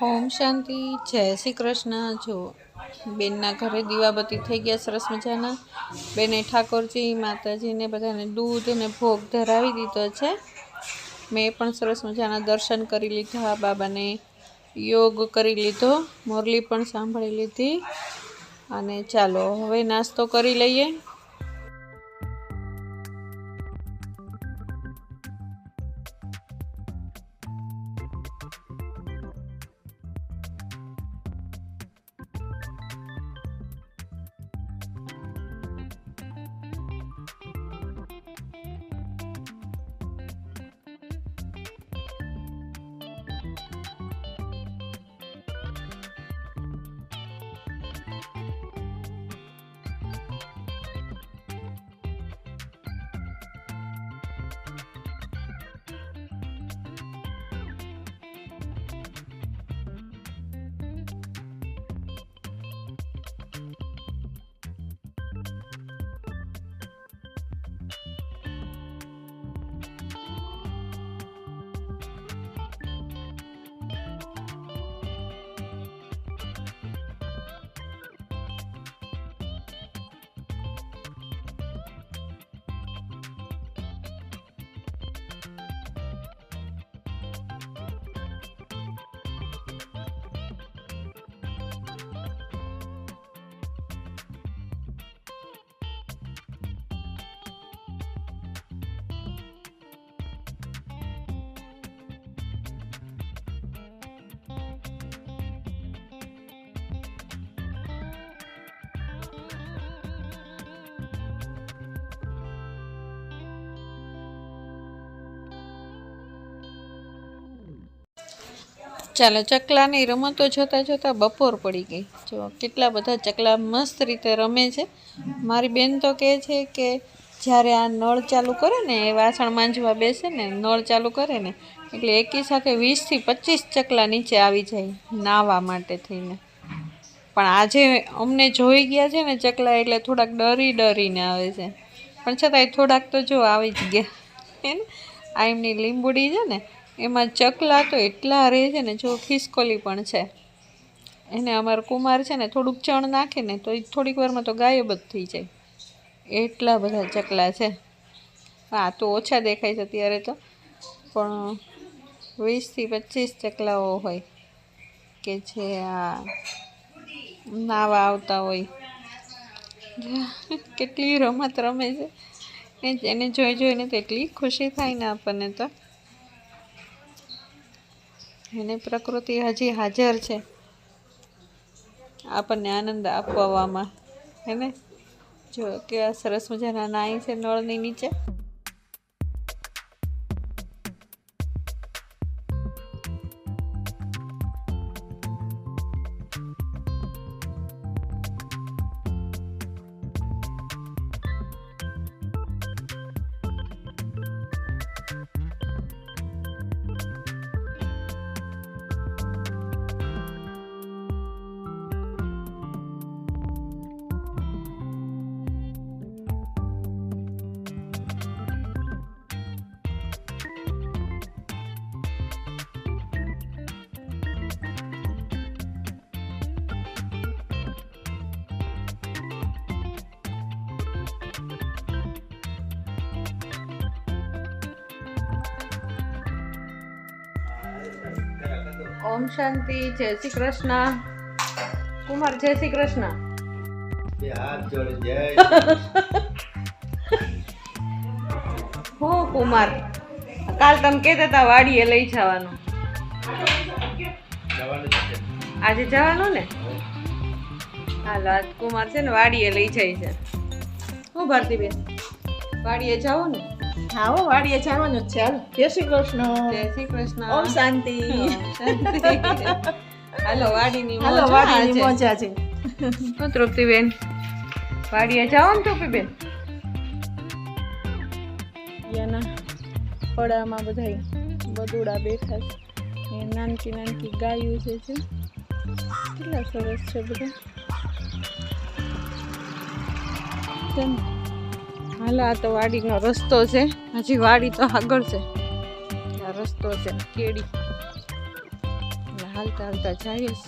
ઓમ શાંતિ, જય શ્રી કૃષ્ણ. જો બેનના ઘરે દીવાબત્તી થઈ ગયા સરસ મજાના. બેને ઠાકોરજી માતાજીને બધાને દૂધ અને ભોગ ધરાવી દીધો છે. મેં પણ સરસ મજાના દર્શન કરી લીધા, બાબાને યોગ કરી લીધો, મુરલી પણ સાંભળી લીધી. અને ચાલો હવે નાસ્તો કરી લઈએ. ચાલો ચકલાની રમતો જોતાં જોતાં બપોર પડી ગઈ. જો કેટલા બધા ચકલા મસ્ત રીતે રમે છે. મારી બેન તો કહે છે કે જ્યારે આ નળ ચાલુ કરે ને, એ વાસણ માંજવા બેસે ને, નળ ચાલુ કરે ને, એટલે એકી સાથે 20 થી 25 ચકલા નીચે આવી જાય નાહવા માટે થઈને. પણ આજે અમને જોઈ ગયા છે ને ચકલા, એટલે થોડાક ડરીને આવે છે. પણ છતાંય થોડાક તો જો આવી જ ગયા. આ એમની લીંબુડી છે ને, એમાં ચકલા તો એટલા રહે છે ને, જો ખિસકોલી પણ છે. એને અમારો કુમાર છે ને થોડુંક ચણ નાખે ને તો એ થોડીક વારમાં તો ગાયબ જ થઈ જાય, એટલા બધા ચકલા છે. હા, તો ઓછા દેખાય છે અત્યારે તો, પણ 20 થી 25 ચકલાઓ હોય કે જે આ નાવા આવતા હોય. કેટલી રમત રમે છે, એને જોઈને તો એટલી ખુશી થાય ને આપણને તો. એને પ્રકૃતિ હજી હાજર છે આપણને આનંદ આપવામાં. એને જો કેવા સરસ મજાના નાય છે નળની નીચે. ઓમ શાંતિ, જય શ્રી કૃષ્ણ. કુમાર જય શ્રી કૃષ્ણ. હું કુમાર કાલ તમે કહેતા હતા વાડીએ લઈ જવાનું, આજે જવાનું ને? હાલો, આજ કુમાર છે ને વાડીએ લઈ જાય છે. હું ભારતીબેન વાડીએ જાવ ને? હા, હો વાડીએ જવાનું જ છે. હાલ, જય શ્રી કૃષ્ણ. જય શ્રી કૃષ્ણ. ઓમ શાંતિ. હાલો વાડીની મજા છે. હું તૃપ્તિબેન વાડીએ જાઓ ને તૃપ્તિબેન? એના પડામાં બધા બદુડા બેઠા છે, નાનકી ગાયું છે. કેટલા સરસ છે બધા. હાલો, આ તો વાડીનો રસ્તો છે. હજી વાડી તો આગળ છે. આ રસ્તો છે કેડી. હાલતા હાલતા જઈશ.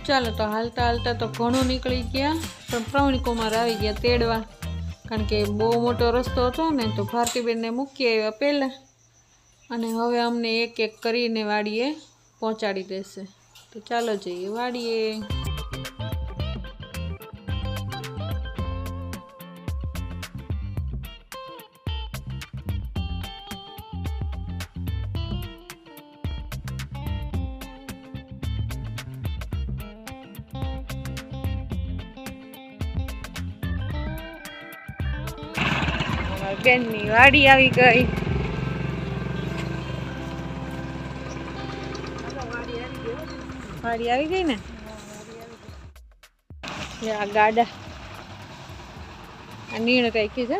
ચાલો તો હાલતા હાલતા તો ઘણું નીકળી ગયા, પણ પ્રવીણ કુમાર આવી ગયા તેડવા, કારણ કે બહુ મોટો રસ્તો હતો ને, તો ભારતીબેનને મૂકી આવ્યા પહેલાં, અને હવે અમને એક એક કરીને વાડીએ પહોંચાડી દેશે. તો ચાલો જઈએ વાડીએ. બેનની વાડી આવી ગઈ. વાડી આવી ગઈ ને. આ ગાડા આ નીણ રાખી છે.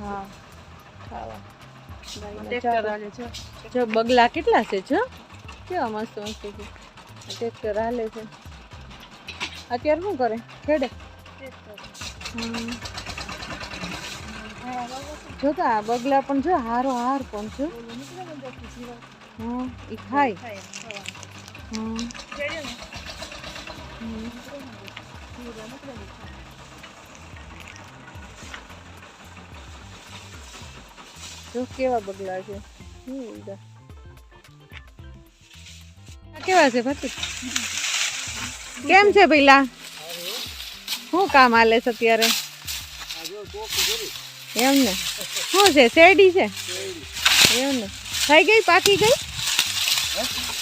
હા જો બગલા કેટલા છે, જો કેવા મસ્ત મસ્ત છે. ટ્રેક્ટર હાલે છે. અત્યારે શું કરે? ખેડે. જો તો આ બગલા પણ જો હારો હાર પણ છે. હા એ ખાય. જો કેવા બગલા છે. કેવા છે ભાતી? કેમ છે પેલા? શું કામ હાલે છે અત્યારે? એમ ને શું છે? શેરડી છે એમ ને. થઈ ગઈ? પાકી ગઈ?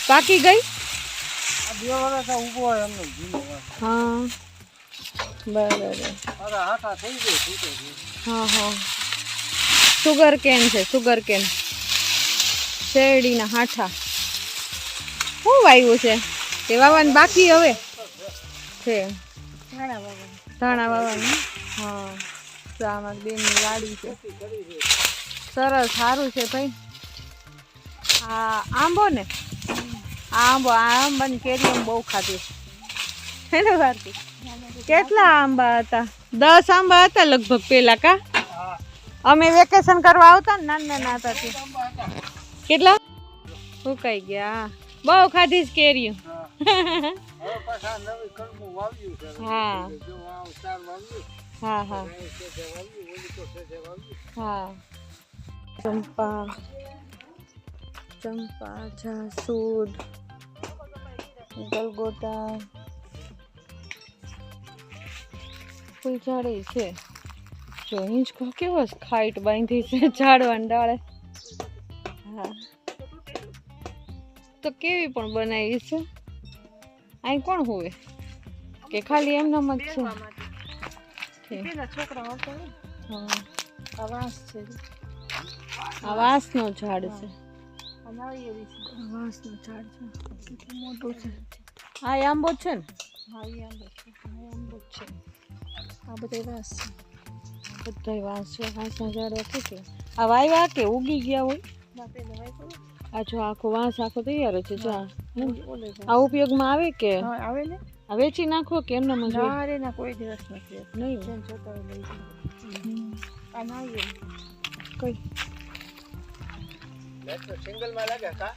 પાકી ગઈ? હા બરાબર. હા હા સુગર કેન છે. સુગર કેન શેરડીના હાઠા. શું વાવ્યું છે? તે વાવવાનું બાકી હવે છે. ધાણા વાવવાનું. હા આમાં બેનની વાડી છે. સરસ સારું છે ભાઈ. આ આંબો ને, આંબો આંબાની કેરી બહુ ખાધી છે ને ભારતી? કેટલા આંબા હતા? 10 આંબા હતા લગભગ પેલા. કા અમે વેકેશન કરવા આવતા ને નાના નાના હતા તે. કેટલા સુકાઈ ગયા? બહુ ખાધી છે કેરીઓ. હા હા હા હા. ચંપા ચંપા જાસૂદ ગલગોટા કોઈ ઝાડે છે. જો હિંચકો કેવો ખાઈટ બાંધી છે ઝાડવાને ડાળે. હા તો કેવી પણ બનાવી છે. અહીં કોણ હોવે કે ખાલી એમનામ જ છે? આ વાંસનો ઝાડ છે. વાંસનો ઝાડ છે મોટું છે. આ આંબો છે ને? હા એ આંબો છે. આ બધા વાંસ છે. બધા વાંસ છે. વાંસના ઝાડવા કેટલા? આ વાયવા કે ઉગી ગયા હોય? આ જો આખો વાંસ આખો તૈયાર છે. જો આ ઉપયોગમાં આવે કે? આવે ને. આ વેચી નાખો કે એમને મજૂરી? ના કોઈ દિવસ નથી. નહીં આ ના કઈ સિંગલ માં લાગે કા.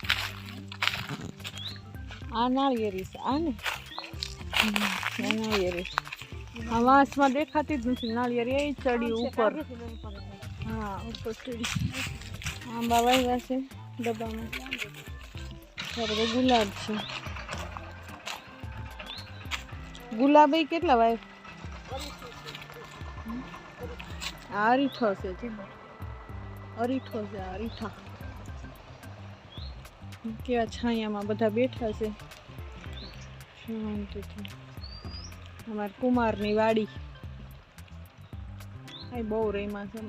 આ નાળિયેરી છે. આ ને નાળિયેરી આ વાંસમાં દેખાતી જ નથી. નાળિયેરી એ ચડી ઉપર. હા ઉપર ચડી. આંબા વાવ્યા છે ડબ્બામાં. બધા ગુલાબ છે. ગુલાબ એ કેટલા વાય? અરીઠો છે. અરીઠો છે. અરીઠા કેવા છાયામાં બધા બેઠા છે શાંતિથી. અમારા કુમારની વાડી આ બહુ રહીમાં છે.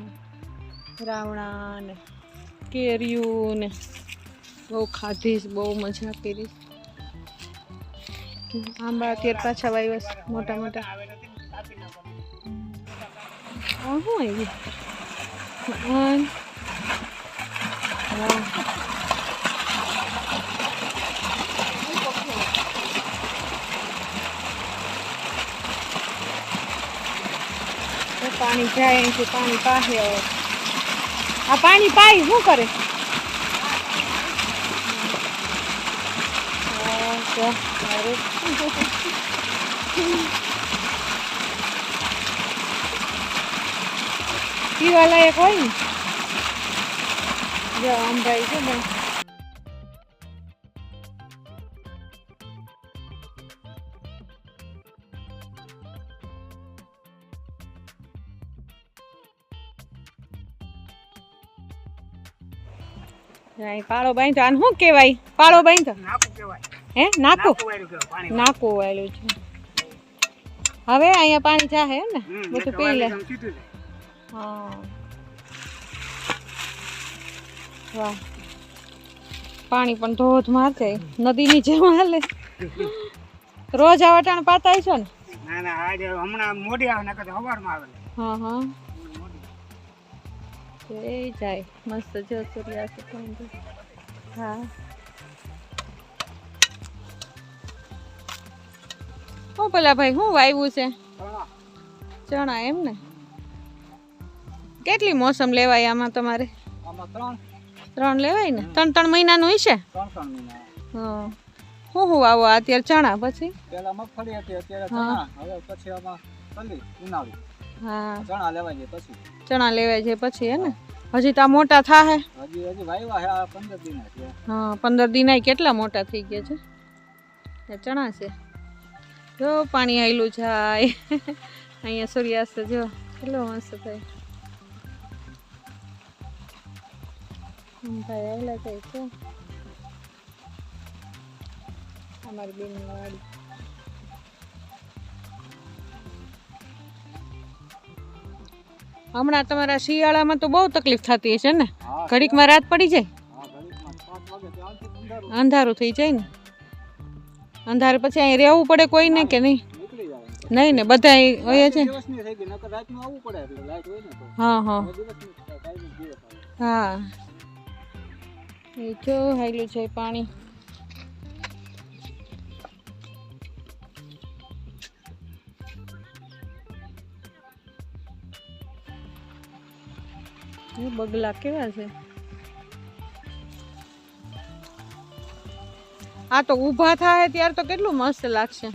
રાવણા ને કેરીયું ને બહુ ખાધીશ. બહુ મજા કરી. આંબા અત્યારે પાછા વાવ્યા મોટા મોટા. શું આવી? પાણી જાય અહીંથી. પાણી પાસે આ પાણી પાઈ શું કરે? જો અરે પીવા લાયક હોય ને જો આમ ભાઈ છે ને પાળો બાંધો આને શું કહેવાય પાળો બાંધો હે નાકું નાકું વાળું છે હવે અહીંયા પાણી જાહે ને બધું પી લે હા વાહ પાણી પણ ધોધમાર છે નદીની જેમ હાલે રોજ આ વટાણ પાતાય છો ને ના ના આજે હમણાં મોડી આવે નકર સવારમાં આવે હા હા એ જાય મસ્ત જો સૂર્યાસ્ત હા હું પેલા ભાઈ શું વાવ્યું છે ચણા એમ ને કેટલી મોસમ લેવાય આમાં તમારે આમાં 3 લેવાય ને 3 મહિનાનું હશે 3 મહિના હા હું વાવો અત્યારે ચણા પછી પેલા મગફળી હતી અત્યારે ચણા હવે પછી આમાં તલી ઉનાળુ હા ચણા લેવાય છે પછી ચણા લેવાય છે પછી હે ને હજી તો મોટા થાહે હજી વાવ્યા છે આ 15 દિન છે હા 15 દિન કેટલા મોટા થઈ ગયા છે એ ચણા છે જો પાણી આવેલું જાય અહીંયા સૂર્યાસ્ત જો કેટલો મસ્ત થાય ભાઈ આવેલા થાય છે અમારી બેનની વાડી હમણાં તમારા શિયાળામાં તો બહુ તકલીફ થતી હશે ને ઘડીકમાં રાત પડી જાય અંધારું થઈ જાય ને અંધારે પછી અહીં રહેવું પડે કોઈને કે નહીં નહીં ને બધા હોય છે હા હા હા એ જો હાયલું છે પાણી બગલા કેવા છે આ તો ઊભા થાય ત્યારે તો કેટલું મસ્ત લાગશે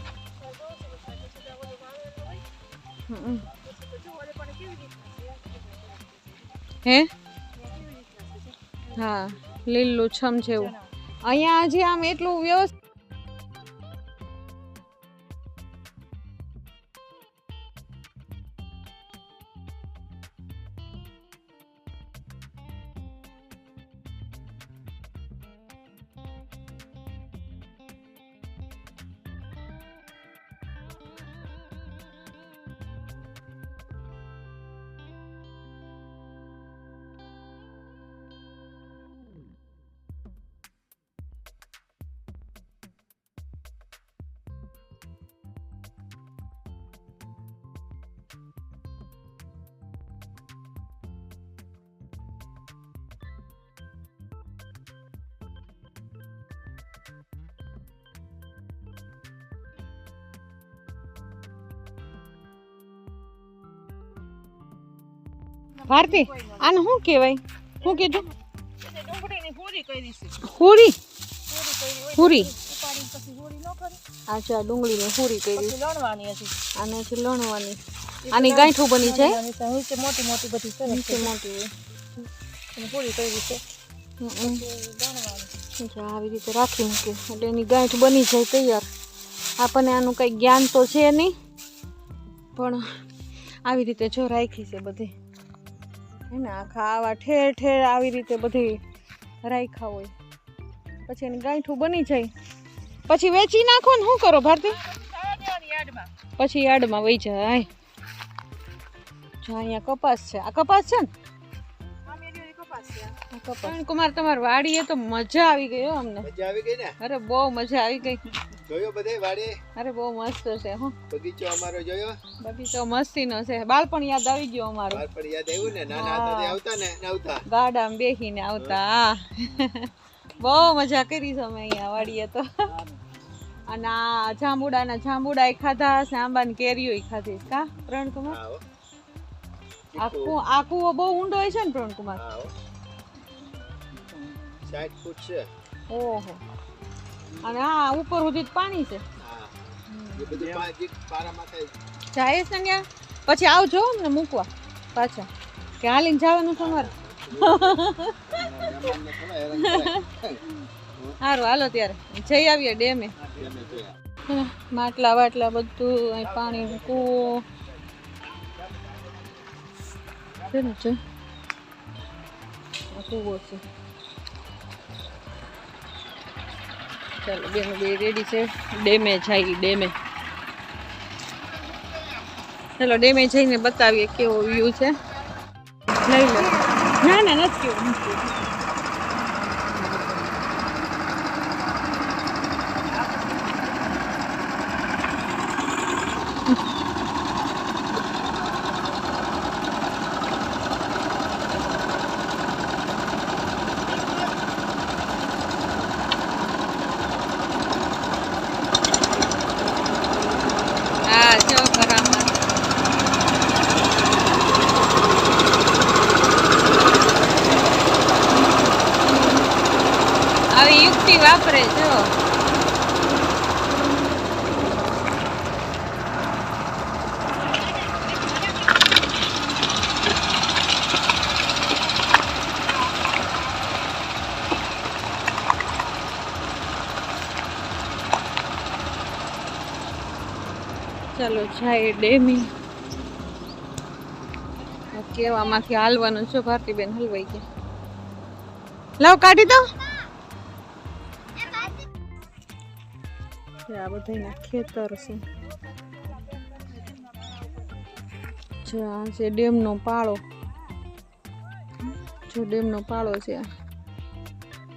હે હા લીલું છમ જેવું અહીંયા હજી આમ એટલું વ્યવસ્થિત ભારતી આને શું કહેવાય શું કીધું પૂરી પૂરી અચ્છા ડુંગળીની પૂરી કરી આને લણવાની આની ગાંઠું બની જાય મોટી મોટી બધી છે નીચે મોટી પૂરી કરી છે આવી રીતે રાખી મૂકે એટલે એની ગાંઠ બની જાય તૈયાર આપણને આનું કંઈ જ્ઞાન તો છે નહીં પણ આવી રીતે જો રાખી છે બધી હે ને આખા આવા ઠેર ઠેર આવી રીતે બધી રાખ્યા હોય પછી એની ગાંઠું બની જાય પછી વેચી નાખો ને શું કરો ભારતી પછી યાર્ડમાં વહી જાય જો અહીંયા કપાસ છે આ કપાસ છે ને કપાસ કુમાર તમારી વાડીએ તો મજા આવી ગઈ હો અમને મજા આવી ગઈ ને અરે બહુ મજા આવી ગઈ જોયો બધે વાડી અરે બહુ મસ્ત છે હો બગીચો અમારો જોયો બગીચો મસ્તીનો છે બાળપણ યાદ આવી ગયો અમારું બાળપણ યાદ આવ્યું ને નાના હતા આવતા ને નવતા ગાડામાં બેસીને આવતા બહુ મજા કરી છે અમે અહીંયા વાડીએ તો અને આ જાંબુડા ખાધા છે આંબાની કેરીઓ ખાધી કા પ્રણકુમાર આ કૂવો બહુ ઊંડો હોય છે ને પ્રણકુમાર 60 ફૂટ છે ઓહો અને આ ઉપર સુધી જ પાણી છે. જાય છે ને ત્યાં પછી આવજો ને મૂકવા પાછા કે હાલીને જવાનું તમારે. સારું હાલો ત્યારે જઈ આવીએ ડેમે. માટલા વાટલા બધું અહીં પાણી કૂવો છે ને છે કૂવો છે. ચાલો બેનો બે રેડી છે ડેમે જાય ડેમે. ચાલો ડેમે જઈને બતાવીએ કેવો વ્યૂ છે. લઈ લો. ના ના નથી કેવું નથી. હા જો કરામાં આવી યુક્તિ વાપરે જો. ચાલો જાય ડેમી. કેવામાંથી હાલવાનું છો ભારતીબેન હલવાઈ ગયા. લાવ કાઢી દો. આ બધાના ખેતર છે. જો આ છે ડેમનો પાળો. જો ડેમનો પાળો છે.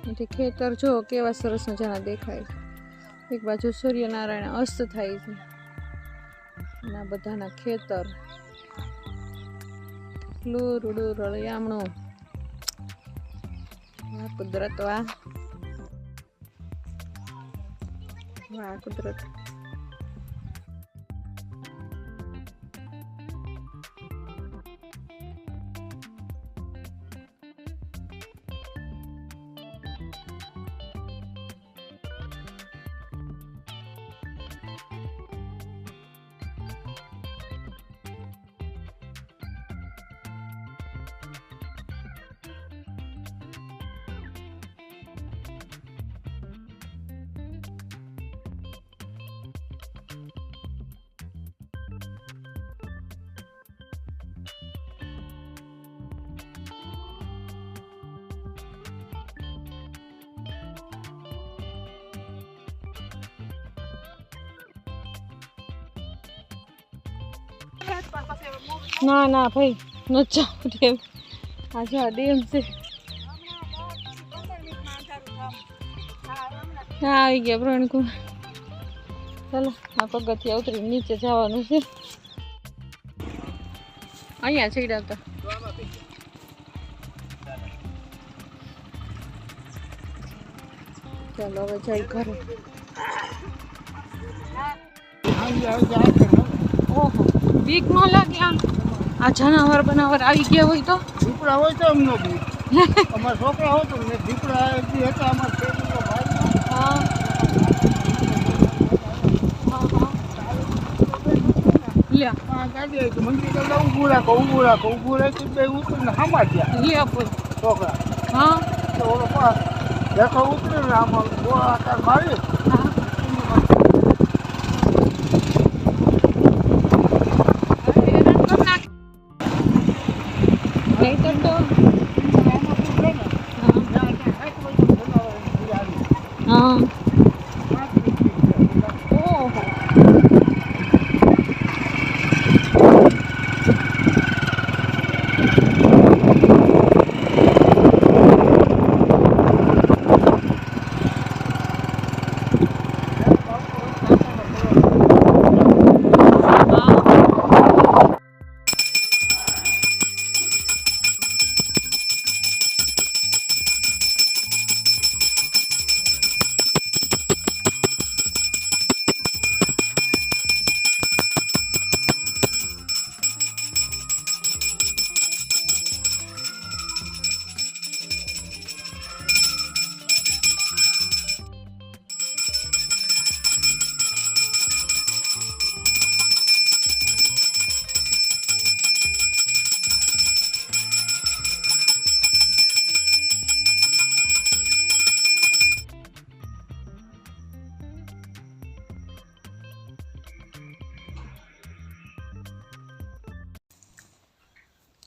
એથી ખેતર જો કેવા સરસ મજાના દેખાય. એક બાજુ સૂર્યનારાયણ અસ્ત થાય છે. ના બધાના ખેતર રૂડું રળિયામણું. વાહ કુદરત વાહ વાહ કુદરત. ના ના ભાઈ ન જાવ ડેમ. આ જો ડેમ છે. હા આવી ગયા પ્રણકુમાર. ચાલો આ પગથિયા ઉતરી નીચે જવાનું છે. અહીંયા ચડ્યા હતા. ચાલો હવે જઈ ઘરે. ઓહો બીક ન લાગે આમ. આ જનાવર બનાવર આવી ગયા હોય તો દીપડા હોય તો એમનો બી અમારા છોકરા હોય તો ને દીપડા બી હતા અમારા છોકરો ભાઈ. હા લ્યા આ ગાડી તો મંદિર કરતા ઊભું રાખો બે ઉતરીને હામાં ગયા લ્યા બોલ છોકરા. હા તો ઓલો પાસ દેખો ઉતરે ને આમાં ગોળાકાર મારી. હા નહીં કરતો. હા ઓહો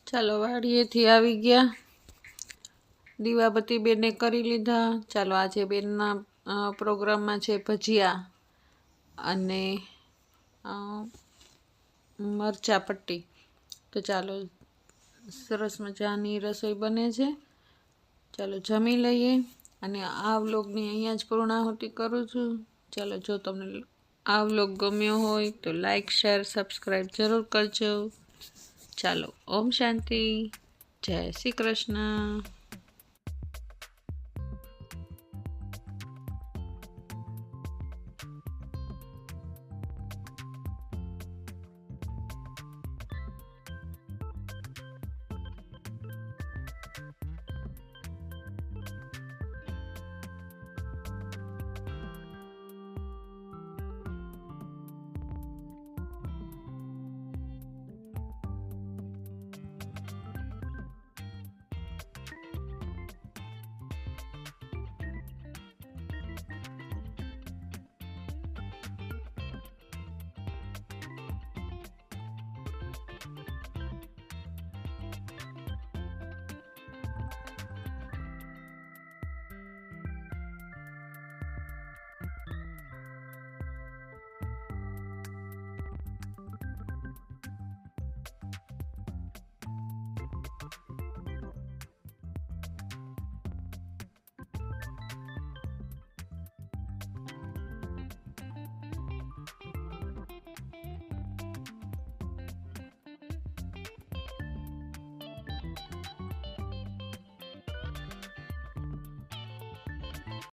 ચાલો વાડીએથી આવી ગયા, દીવાબત્તી બેને કરી લીધા. ચાલો આજે બેનના પ્રોગ્રામમાં છે ભજીયા અને મરચા પટ્ટી. તો ચાલો સરસ મજાની રસોઈ બને છે. ચાલો જમી લઈએ અને આ વ્લોગની અહીંયા જ પૂર્ણાહુતિ કરું છું. ચાલો જો તમને આ વ્લોગ ગમ્યો હોય તો લાઈક શેર સબસ્ક્રાઈબ જરૂર કરજો. ચાલો ઓમ શાંતિ, જય શ્રી કૃષ્ણ.